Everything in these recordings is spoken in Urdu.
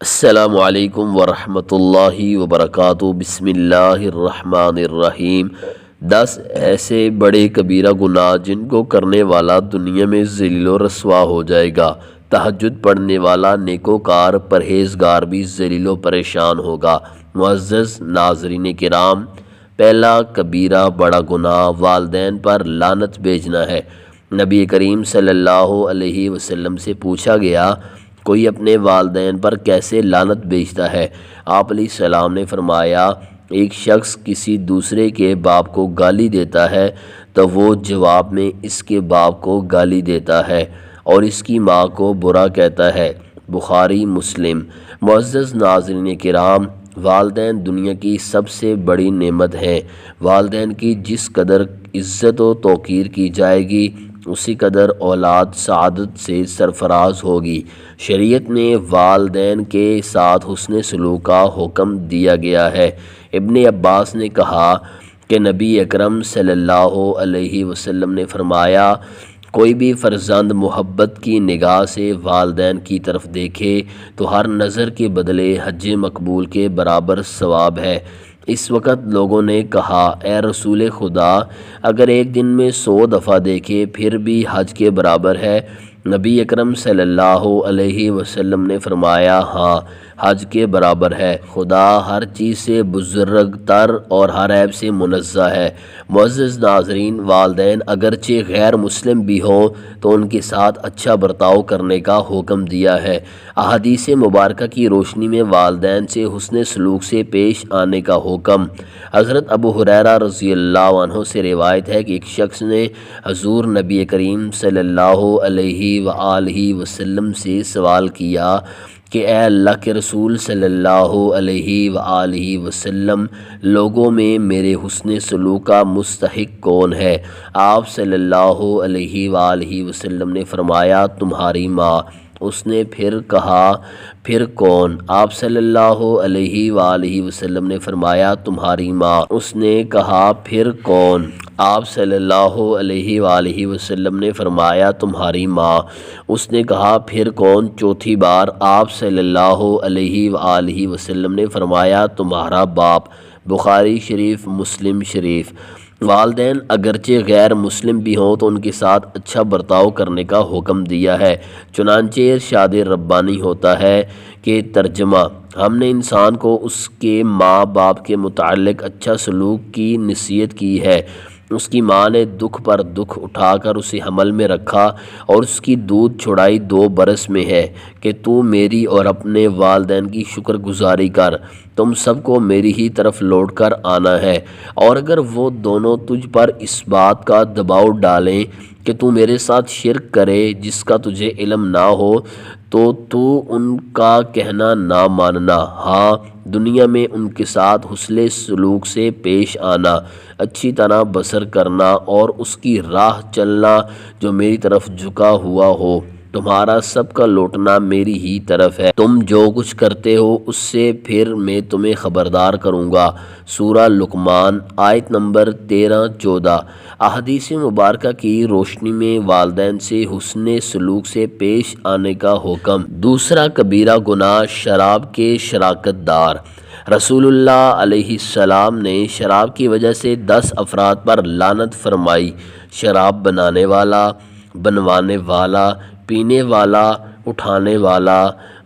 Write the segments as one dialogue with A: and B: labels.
A: السلام علیکم ورحمۃ اللہ وبرکاتہ۔ بسم اللہ الرحمن الرحیم۔ 10 ایسے بڑے کبیرہ گناہ جن کو کرنے والا دنیا میں ذلیل و رسوا ہو جائے گا۔ تہجد پڑھنے والا نیکوکار پرہیزگار بھی ذلیل و پریشان ہوگا۔ معزز ناظرین کرام، پہلا کبیرہ بڑا گناہ والدین پر لعنت بھیجنا ہے۔ نبی کریم صلی اللہ علیہ وسلم سے پوچھا گیا، کوئی اپنے والدین پر کیسے لعنت بھیجتا ہے؟ آپ علیہ السلام نے فرمایا، ایک شخص کسی دوسرے کے باپ کو گالی دیتا ہے تو وہ جواب میں اس کے باپ کو گالی دیتا ہے اور اس کی ماں کو برا کہتا ہے۔ بخاری مسلم۔ معزز ناظرین کرام، والدین دنیا کی سب سے بڑی نعمت ہیں۔ والدین کی جس قدر عزت و توقیر کی جائے گی، اسی قدر اولاد سعادت سے سرفراز ہوگی۔ شریعت نے والدین کے ساتھ حسن سلوک کا حکم دیا گیا ہے۔ ابن عباس نے کہا کہ نبی اکرم صلی اللہ علیہ وسلم نے فرمایا، کوئی بھی فرزند محبت کی نگاہ سے والدین کی طرف دیکھے تو ہر نظر کے بدلے حج مقبول کے برابر ثواب ہے۔ اس وقت لوگوں نے کہا، اے رسول خدا، اگر ایک دن میں 100 دفعہ دیکھے پھر بھی حج کے برابر ہے؟ نبی اکرم صلی اللہ علیہ وسلم نے فرمایا، ہاں، حج کے برابر ہے۔ خدا ہر چیز سے بزرگ تر اور ہر عیب سے منزہ ہے۔ معزز ناظرین، والدین اگرچہ غیر مسلم بھی ہوں تو ان کے ساتھ اچھا برتاؤ کرنے کا حکم دیا ہے۔ احادیث مبارکہ کی روشنی میں والدین سے حسن سلوک سے پیش آنے کا حکم۔ حضرت ابو ہریرہ رضی اللہ عنہ سے روایت ہے کہ ایک شخص نے حضور نبی کریم صلی اللہ علیہ وآلہ وسلم سے سوال کیا کہ اے اللہ کے رسول صلی اللہ علیہ وآلہ وسلم، لوگوں میں میرے حسن سلوک کا مستحق کون ہے؟ آپ صلی اللہ علیہ وآلہ وسلم نے فرمایا، تمہاری ماں۔ اس نے پھر کہا، پھر کون؟ آپ صلی اللہ علیہ وآلہ وسلم نے فرمایا، تمہاری ماں۔ اس نے کہا، پھر کون؟ آپ صلی اللہ علیہ وآلہ وسلم نے فرمایا، تمہاری ماں۔ اس نے کہا، پھر کون؟ چوتھی بار آپ صلی اللہ علیہ وآلہ وسلم نے فرمایا، تمہارا باپ۔ بخاری شریف، مسلم شریف۔ والدین اگرچہ غیر مسلم بھی ہوں تو ان کے ساتھ اچھا برتاؤ کرنے کا حکم دیا ہے۔ چنانچہ ارشاد ربانی ہوتا ہے کہ ترجمہ، ہم نے انسان کو اس کے ماں باپ کے متعلق اچھا سلوک کی نصیحت کی ہے۔ اس کی ماں نے دکھ پر دکھ اٹھا کر اسے حمل میں رکھا اور اس کی دودھ چھڑائی 2 برس میں ہے کہ تو میری اور اپنے والدین کی شکر گزاری کر، تم سب کو میری ہی طرف لوٹ کر آنا ہے۔ اور اگر وہ دونوں تجھ پر اس بات کا دباؤ ڈالیں کہ تو میرے ساتھ شرک کرے جس کا تجھے علم نہ ہو تو ان کا کہنا نہ ماننا، ہاں، دنیا میں ان کے ساتھ حسن سلوک سے پیش آنا، اچھی طرح بسر کرنا اور اس کی راہ چلنا جو میری طرف جھکا ہوا ہو۔ تمہارا سب کا لوٹنا میری ہی طرف ہے۔ تم جو کچھ کرتے ہو اس سے پھر میں تمہیں خبردار کروں گا۔ سورہ لقمان، آیت نمبر 13-14۔ احادیث مبارکہ کی روشنی میں والدین سے حسن سلوک سے پیش آنے کا حکم۔ دوسرا کبیرہ گناہ شراب کے شراکت دار۔ رسول اللہ علیہ السلام نے شراب کی وجہ سے 10 افراد پر لعنت فرمائی۔ شراب بنانے والا، بنوانے والا، پینے والا، اٹھانے والا،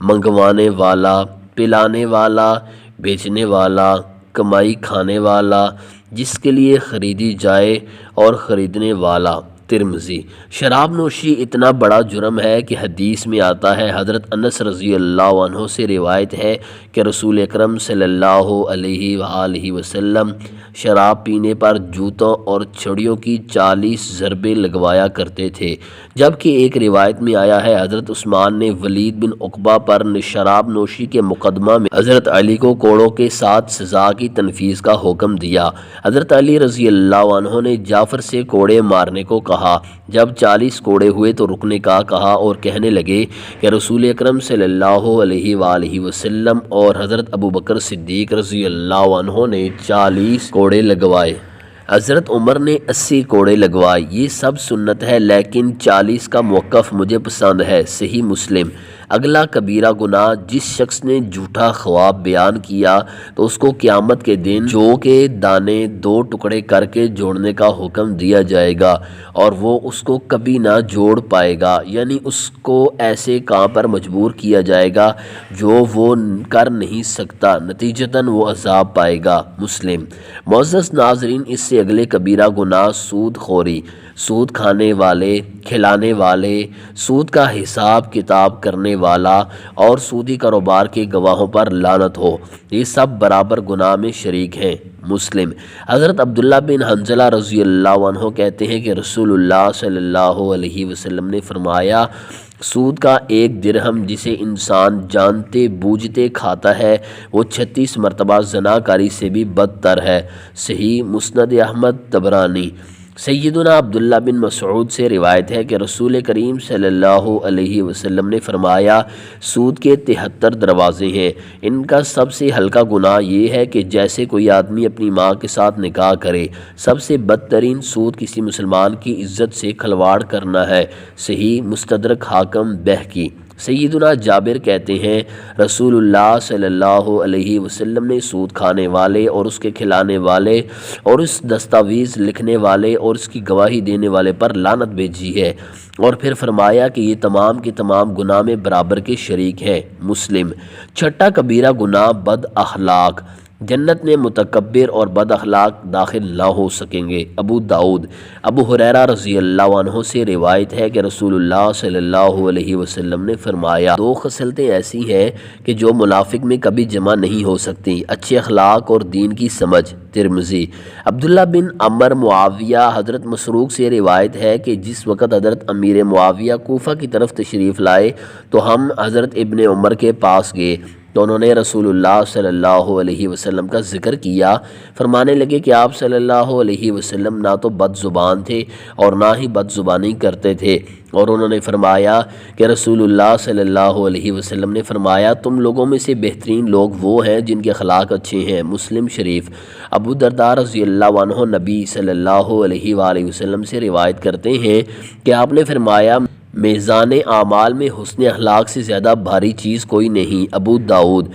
A: منگوانے والا، پلانے والا، بیچنے والا، کمائی کھانے والا، جس کے لیے خریدی جائے اور خریدنے والا۔ ترمذی۔ شراب نوشی اتنا بڑا جرم ہے کہ حدیث میں آتا ہے، حضرت انس رضی اللہ عنہ سے روایت ہے کہ رسول اکرم صلی اللہ علیہ وآلہ وسلم شراب پینے پر جوتوں اور چھڑیوں کی 40 ضربیں لگوایا کرتے تھے۔ جبکہ ایک روایت میں آیا ہے، حضرت عثمان نے ولید بن عقبہ پر شراب نوشی کے مقدمہ میں حضرت علی کو کوڑوں کے ساتھ سزا کی تنفیذ کا حکم دیا۔ حضرت علی رضی اللہ عنہ نے جعفر سے کوڑے مارنے کو کہا۔ جب 40 کوڑے ہوئے تو رکنے کا کہا اور کہنے لگے کہ رسول اکرم صلی اللہ علیہ وآلہ وسلم اور حضرت ابوبکر صدیق رضی اللہ عنہ نے 40 کوڑے لگوائے۔ حضرت عمر نے 80 کوڑے لگوائے۔ یہ سب سنت ہے لیکن 40 کا موقف مجھے پسند ہے۔ صحیح مسلم۔ اگلا کبیرہ گناہ، جس شخص نے جھوٹا خواب بیان کیا تو اس کو قیامت کے دن جو کے دانے 2 ٹکڑے کر کے جوڑنے کا حکم دیا جائے گا اور وہ اس کو کبھی نہ جوڑ پائے گا، یعنی اس کو ایسے کام پر مجبور کیا جائے گا جو وہ کر نہیں سکتا، نتیجتاً وہ عذاب پائے گا۔ مسلم۔ معزز ناظرین، اس سے اگلے کبیرہ گناہ سود خوری، سود کھانے والے، کھلانے والے، سود کا حساب کتاب کرنے والا اور سودی کاروبار کے گواہوں پر لعنت ہو، یہ سب برابر گناہ میں شریک ہیں۔ مسلم۔ حضرت عبداللہ بن حنظلہ رضی اللہ عنہ کہتے ہیں کہ رسول اللہ صلی اللہ علیہ وسلم نے فرمایا، سود کا 1 درہم جسے انسان جانتے بوجھتے کھاتا ہے وہ 36 مرتبہ زناکاری سے بھی بدتر ہے۔ صحیح مسند احمد طبرانی۔ سیدنا عبداللہ بن مسعود سے روایت ہے کہ رسول کریم صلی اللہ علیہ وسلم نے فرمایا، سود کے 73 دروازے ہیں، ان کا سب سے ہلکا گناہ یہ ہے کہ جیسے کوئی آدمی اپنی ماں کے ساتھ نکاح کرے۔ سب سے بدترین سود کسی مسلمان کی عزت سے کھلواڑ کرنا ہے۔ صحیح مستدرک حاکم بہقی۔ سیدنا جابر کہتے ہیں، رسول اللہ صلی اللہ علیہ وسلم نے سود کھانے والے اور اس کے کھلانے والے اور اس دستاویز لکھنے والے اور اس کی گواہی دینے والے پر لعنت بھیجی ہے، اور پھر فرمایا کہ یہ تمام کے تمام گناہ میں برابر کے شریک ہیں۔ مسلم۔ چھٹا کبیرہ گناہ بد اخلاق، جنت میں متکبر اور بد اخلاق داخل نہ ہو سکیں گے۔ ابو داؤد۔ ابو ہریرہ رضی اللہ عنہ سے روایت ہے کہ رسول اللہ صلی اللہ علیہ وسلم نے فرمایا، 2 خصلتیں ایسی ہیں کہ جو منافق میں کبھی جمع نہیں ہو سکتی، اچھے اخلاق اور دین کی سمجھ۔ ترمذی۔ عبداللہ بن عمر معاویہ۔ حضرت مسروق سے روایت ہے کہ جس وقت حضرت امیر معاویہ کوفہ کی طرف تشریف لائے تو ہم حضرت ابن عمر کے پاس گئے تو انہوں نے رسول اللہ صلی اللہ علیہ وسلم کا ذکر کیا، فرمانے لگے کہ آپ صلی اللہ علیہ وسلم نہ تو بد زبان تھے اور نہ ہی بد زبانی کرتے تھے، اور انہوں نے فرمایا کہ رسول اللہ صلی اللہ علیہ وسلم نے فرمایا، تم لوگوں میں سے بہترین لوگ وہ ہیں جن کے اخلاق اچھے ہیں۔ مسلم شریف۔ ابو درداء رضی اللہ عنہ نبی صلی اللہ علیہ وآلہ وسلم سے روایت کرتے ہیں کہ آپ نے فرمایا، میزان اعمال میں حسن اخلاق سے زیادہ بھاری چیز کوئی نہیں۔ ابو داؤد۔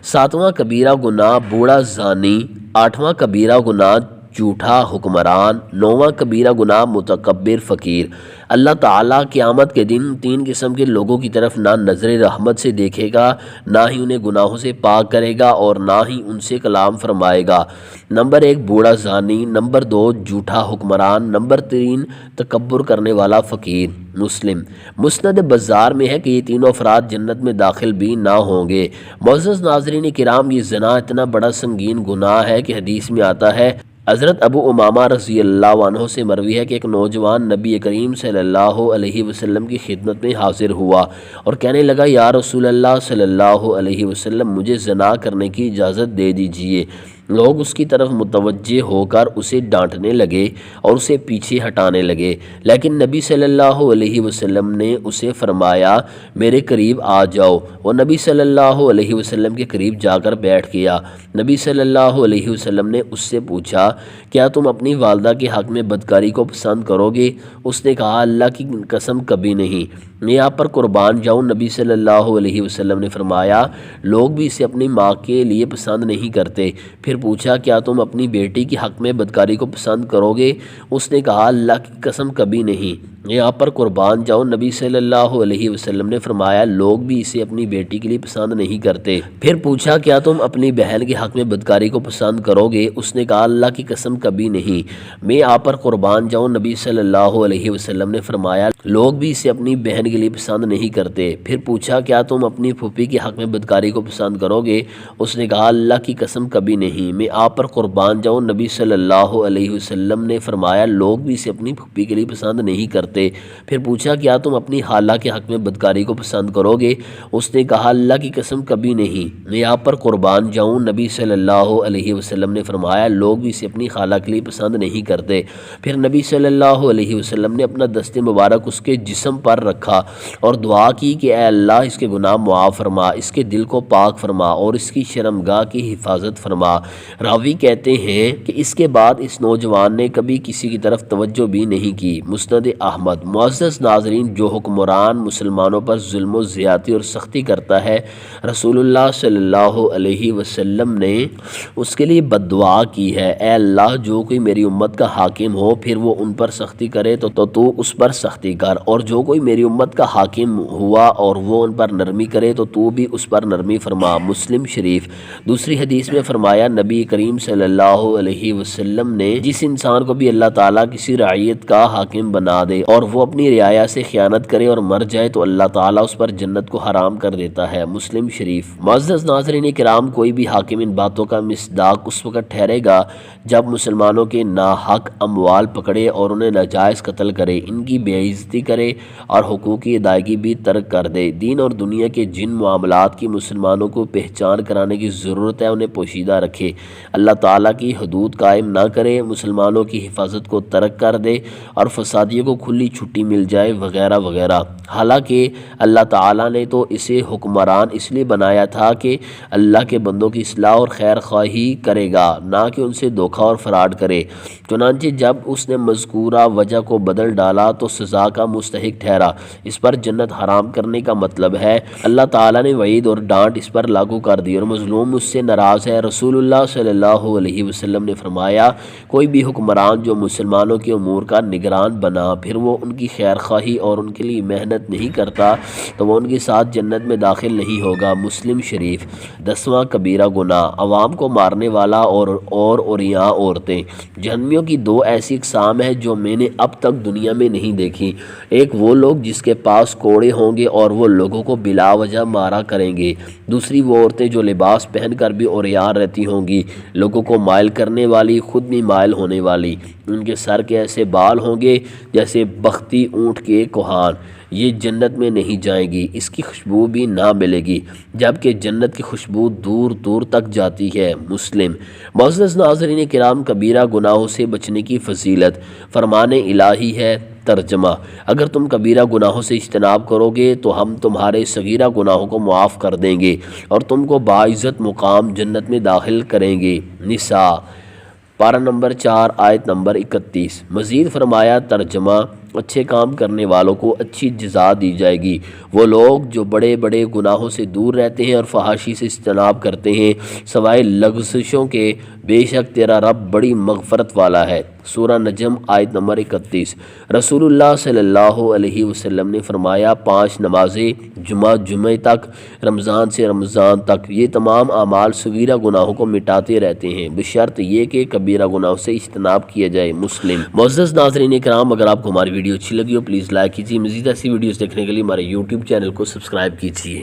A: 7واں کبیرہ گناہ بوڑھا زانی۔ 8واں کبیرہ گناہ جھوٹا حکمران۔ 9واں کبیرہ گناہ متکبر فقیر۔ اللہ تعالیٰ قیامت کے دن 3 قسم کے لوگوں کی طرف نہ نظر رحمت سے دیکھے گا، نہ ہی انہیں گناہوں سے پاک کرے گا اور نہ ہی ان سے کلام فرمائے گا۔ نمبر 1 بوڑھا زانی، نمبر 2 جھوٹا حکمران، نمبر 3 تکبر کرنے والا فقیر۔ مسلم۔ مسند بزار میں ہے کہ یہ تینوں افراد جنت میں داخل بھی نہ ہوں گے۔ معزز ناظرین کرام، یہ زنا اتنا بڑا سنگین گناہ ہے کہ حدیث میں آتا ہے، حضرت ابو امامہ رضی اللہ عنہ سے مروی ہے کہ ایک نوجوان نبی کریم صلی اللہ علیہ وسلم کی خدمت میں حاضر ہوا اور کہنے لگا، یا رسول اللہ صلی اللہ علیہ وسلم، مجھے زنا کرنے کی اجازت دے دیجئے۔ لوگ اس کی طرف متوجہ ہو کر اسے ڈانٹنے لگے اور اسے پیچھے ہٹانے لگے، لیکن نبی صلی اللہ علیہ وسلم نے اسے فرمایا، میرے قریب آ جاؤ۔ وہ نبی صلی اللہ علیہ وسلم کے قریب جا کر بیٹھ گیا۔ نبی صلی اللہ علیہ وسلم نے اس سے پوچھا، کیا تم اپنی والدہ کے حق میں بدکاری کو پسند کرو گے؟ اس نے کہا، اللہ کی قسم کبھی نہیں، میں آپ پر قربان جاؤں۔ نبی صلی اللہ علیہ وسلم نے فرمایا، لوگ بھی اسے اپنی ماں کے لیے پسند نہیں کرتے۔ پھر پوچھا، کیا تم اپنی بیٹی کے حق میں بدکاری کو پسند کرو گے؟ اس نے کہا، اللہ کی قسم کبھی نہیں، میں آپ پر قربان جاؤں۔ نبی صلی اللہ علیہ وسلم نے فرمایا، لوگ بھی اسے اپنی بیٹی کے لیے پسند نہیں کرتے۔ پھر پوچھا، کیا تم اپنی بہن کے حق میں بدکاری کو پسند کرو گے؟ اس نے کہا، اللہ کی قسم کبھی نہیں، میں آپ پر قربان جاؤں۔ نبی صلی اللہ علیہ وسلم نے فرمایا، لوگ بھی اسے اپنی بہن کے لیے پسند نہیں کرتے۔ پھر پوچھا، کیا تم اپنی پھوپھی کے حق میں بدکاری کو پسند کرو گے؟ اس نے کہا، اللہ کی قسم کبھی نہیں، میں آپ پر قربان جاؤں۔ نبی صلی اللہ علیہ وسلم نے فرمایا، لوگ بھی اسے اپنی پھوپھی کے لیے پسند نہیں کرتے۔ پھر پوچھا، کیا تم اپنی خالہ کے حق میں بدکاری کو پسند کرو گے؟ اس نے کہا، اللہ کی قسم کبھی نہیں، میں آپ پر قربان جاؤں۔ نبی صلی اللہ علیہ وسلم نے فرمایا، لوگ بھی اسے اپنی خالہ کے لیے پسند نہیں کرتے۔ پھر نبی صلی اللہ علیہ وسلم نے اپنا دست مبارک اس کے جسم پر رکھا اور دعا کی کہ اے اللہ، اس کے گناہ معاف فرما، اس کے دل کو پاک فرما اور اس کی شرمگاہ کی حفاظت فرما۔ راوی کہتے ہیں کہ اس کے بعد اس نوجوان نے کبھی کسی کی طرف توجہ بھی نہیں کی۔ مسند احمد۔ احمد۔ معزز ناظرین، جو حکمران مسلمانوں پر ظلم و زیادتی اور سختی کرتا ہے، رسول اللہ صلی اللہ علیہ وسلم نے اس کے لیے بد دعا کی ہے، اے اللہ جو کوئی میری امت کا حاکم ہو پھر وہ ان پر سختی کرے تو اس پر سختی کر، اور جو کوئی میری امت کا حاکم ہوا اور وہ ان پر نرمی کرے تو بھی اس پر نرمی فرما۔ مسلم شریف۔ دوسری حدیث میں فرمایا، نبی کریم صلی اللہ علیہ وسلم نے جس انسان کو بھی اللہ تعالیٰ کسی رعیت کا حاکم بنا دے اور وہ اپنی رعایا سے خیانت کرے اور مر جائے تو اللہ تعالیٰ اس پر جنت کو حرام کر دیتا ہے۔ مسلم شریف۔ معزز ناظرین کرام، کوئی بھی حاکم ان باتوں کا مصداق اس وقت ٹھہرے گا جب مسلمانوں کے ناحق اموال پکڑے اور انہیں ناجائز قتل کرے، ان کی بے عزتی کرے اور حقوق کی ادائیگی بھی ترک کر دے۔ دین اور دنیا کے جن معاملات کی مسلمانوں کو پہچان کرانے کی ضرورت ہے انہیں پوشیدہ رکھے، اللہ تعالیٰ کی حدود قائم نہ کرے، مسلمانوں کی حفاظت کو ترک کر دے اور فسادیوں کو کھلی چھٹی مل جائے وغیرہ وغیرہ۔ حالانکہ اللہ تعالیٰ نے تو اسے حکمران اس لیے بنایا تھا کہ اللہ کے بندوں کی اصلاح اور خیر خواہی کرے گا، نہ کہ ان سے دھوکہ اور فراڈ کرے۔ چنانچہ جب اس نے مذکورہ وجہ کو بدل ڈالا تو سزا کا مستحق ٹھہرا۔ اس پر جنت حرام کرنے کا مطلب ہے اللہ تعالیٰ نے وعید اور ڈانٹ اس پر لاگو کر دی اور مظلوم اس سے ناراض ہے۔ رسول اللہ صلی اللہ علیہ وسلم نے فرمایا، کوئی بھی حکمران جو مسلمانوں کے امور کا نگران بنا پھر وہ ان کی خیر خواہی اور ان کے لیے محنت نہیں کرتا تو وہ ان کے ساتھ جنت میں داخل نہیں ہوگا۔ مسلم شریف۔ 10واں کبیرہ گناہ، عوام کو مارنے والا اور عریاں عورتیں۔ جہنمیوں کی دو ایسی اقسام ہیں جو میں نے اب تک دنیا میں نہیں دیکھی۔ ایک وہ لوگ جس کے پاس کوڑے ہوں گے اور وہ لوگوں کو بلا وجہ مارا کریں گے۔ دوسری وہ عورتیں جو لباس پہن کر بھی عریاں رہتی ہوں گی، لوگوں کو مائل کرنے والی، خود بھی مائل ہونے والی۔ ان کے سر کے ایسے بال ہوں گے جیسے بختی اونٹ کے کوہان۔ یہ جنت میں نہیں جائیں گی، اس کی خوشبو بھی نہ ملے گی، جبکہ جنت کی خوشبو دور دور تک جاتی ہے۔ مسلم۔ معزز ناظرین کرام، کبیرہ گناہوں سے بچنے کی فضیلت فرمان الہی ہے۔ ترجمہ: اگر تم کبیرہ گناہوں سے اجتناب کرو گے تو ہم تمہارے صغیرہ گناہوں کو معاف کر دیں گے اور تم کو باعزت مقام جنت میں داخل کریں گے۔ نساء، پارہ نمبر 4 آیت نمبر 31۔ مزید فرمایا، ترجمہ: اچھے کام کرنے والوں کو اچھی جزا دی جائے گی۔ وہ لوگ جو بڑے بڑے گناہوں سے دور رہتے ہیں اور فحاشی سے اجتناب کرتے ہیں سوائے لغزشوں کے، بے شک تیرا رب بڑی مغفرت والا ہے۔ سورہ نجم آیت نمبر 31۔ رسول اللہ صلی اللہ علیہ وسلم نے فرمایا، 5 نمازیں جمعہ تک، رمضان سے رمضان تک، یہ تمام اعمال صغیرہ گناہوں کو مٹاتے رہتے ہیں بشرط یہ کہ کبیرہ گناہوں سے اجتناب کیا جائے۔ مسلم۔ معزز ناظرین کرام، اگر آپ کو ہماری ویڈیو اچھی لگی ہو پلیز لائک کیجیے۔ مزید ایسی ویڈیوز دیکھنے کے لیے ہمارے یوٹیوب چینل کو سبسکرائب کیجیے۔